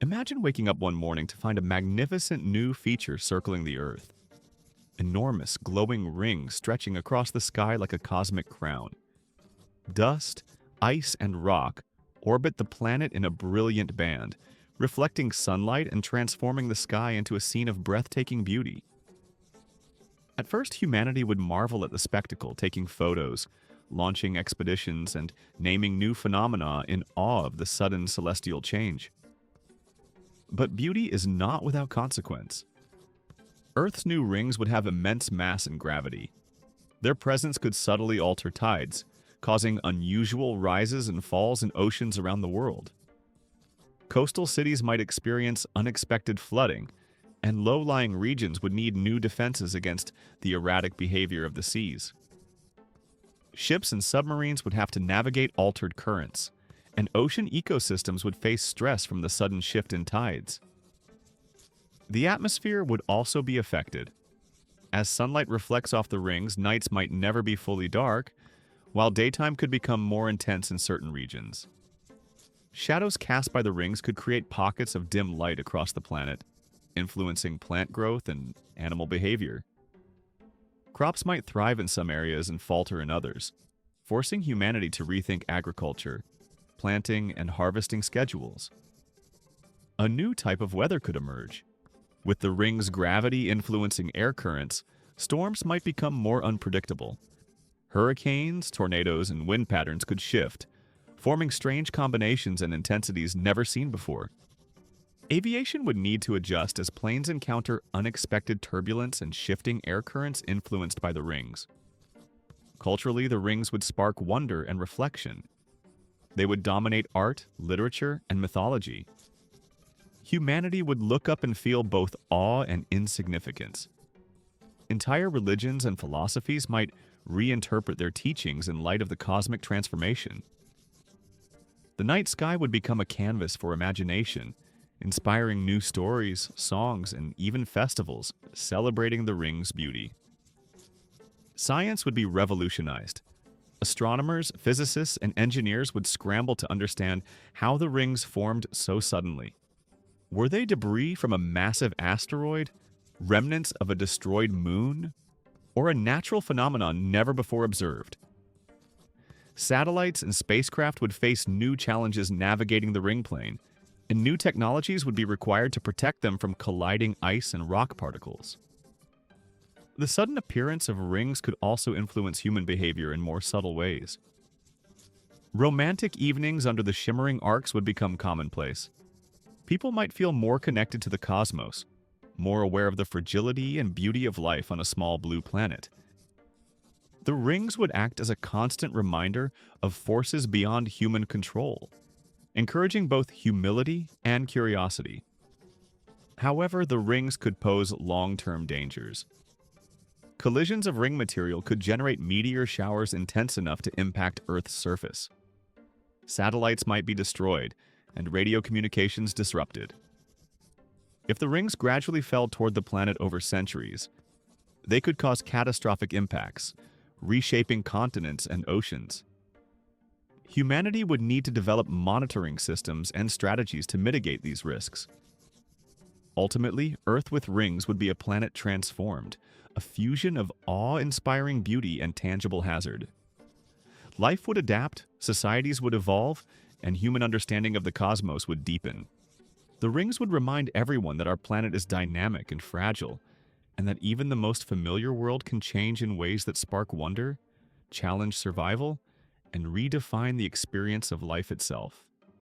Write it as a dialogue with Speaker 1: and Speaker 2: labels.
Speaker 1: Imagine waking up one morning to find a magnificent new feature circling the Earth. Enormous, glowing rings stretching across the sky like a cosmic crown. Dust, ice, and rock orbit the planet in a brilliant band, reflecting sunlight and transforming the sky into a scene of breathtaking beauty. At first, humanity would marvel at the spectacle, taking photos, launching expeditions, and naming new phenomena in awe of the sudden celestial change. But beauty is not without consequence. Earth's new rings would have immense mass and gravity. Their presence could subtly alter tides, causing unusual rises and falls in oceans around the world. Coastal cities might experience unexpected flooding, and low-lying regions would need new defenses against the erratic behavior of the seas. Ships and submarines would have to navigate altered currents, and ocean ecosystems would face stress from the sudden shift in tides. The atmosphere would also be affected. As sunlight reflects off the rings, nights might never be fully dark, while daytime could become more intense in certain regions. Shadows cast by the rings could create pockets of dim light across the planet, influencing plant growth and animal behavior. Crops might thrive in some areas and falter in others, forcing humanity to rethink agriculture, planting, and harvesting schedules. A new type of weather could emerge. With the ring's gravity influencing air currents, storms might become more unpredictable. Hurricanes, tornadoes, and wind patterns could shift, forming strange combinations and intensities never seen before. Aviation would need to adjust as planes encounter unexpected turbulence and shifting air currents influenced by the rings. Culturally, the rings would spark wonder and reflection. They would dominate art, literature, and mythology. Humanity would look up and feel both awe and insignificance. Entire religions and philosophies might reinterpret their teachings in light of the cosmic transformation. The night sky would become a canvas for imagination, inspiring new stories, songs, and even festivals celebrating the ring's beauty. Science would be revolutionized. Astronomers, physicists, and engineers would scramble to understand how the rings formed so suddenly. Were they debris from a massive asteroid, remnants of a destroyed moon, or a natural phenomenon never before observed? Satellites and spacecraft would face new challenges navigating the ring plane, and new technologies would be required to protect them from colliding ice and rock particles. The sudden appearance of rings could also influence human behavior in more subtle ways. Romantic evenings under the shimmering arcs would become commonplace. People might feel more connected to the cosmos, more aware of the fragility and beauty of life on a small blue planet. The rings would act as a constant reminder of forces beyond human control, encouraging both humility and curiosity. However, the rings could pose long-term dangers. Collisions of ring material could generate meteor showers intense enough to impact Earth's surface. Satellites might be destroyed, and radio communications disrupted. If the rings gradually fell toward the planet over centuries, they could cause catastrophic impacts, reshaping continents and oceans. Humanity would need to develop monitoring systems and strategies to mitigate these risks. Ultimately, Earth with rings would be a planet transformed, a fusion of awe-inspiring beauty and tangible hazard. Life would adapt, societies would evolve, and human understanding of the cosmos would deepen. The rings would remind everyone that our planet is dynamic and fragile, and that even the most familiar world can change in ways that spark wonder, challenge survival, and redefine the experience of life itself.